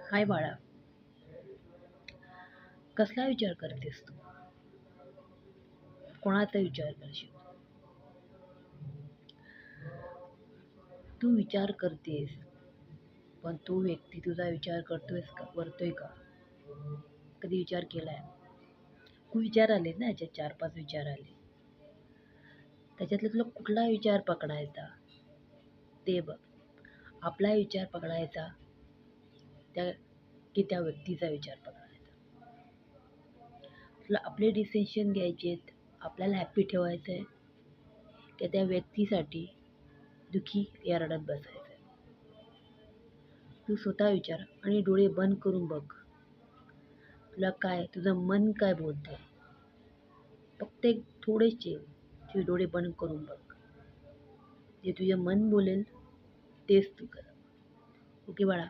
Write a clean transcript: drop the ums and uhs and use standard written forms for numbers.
हाय बाळा, कसला विचार करतेस तू? कोणाचा विचार करशील? तू विचार करतेस, पण तो व्यक्ती तुझा विचार करतोय का? कधी विचार केलाय? खूप विचार आले ना, याच्यात 4-5 विचार आले. त्याच्यातला तुला कुठला विचार पकडायचा ते बघ. आपला विचार पकडायचा त्या की त्या व्यक्तीचा विचार पकडायचा? तुला आपले डिसिशन घ्यायचेत, आपल्याला हॅपी ठेवायचं आहे, की त्या व्यक्तीसाठी दुःखी या बसायचं आहे? तू स्वतः विचार आणि डोळे बंद करून बघ. तुझं मन काय बोलतंय? फक्त एक थोडेसे तुझे डोळे बंद करून बघ. जे तुझे मन बोलेल तेच तू कर. ओके बाळा?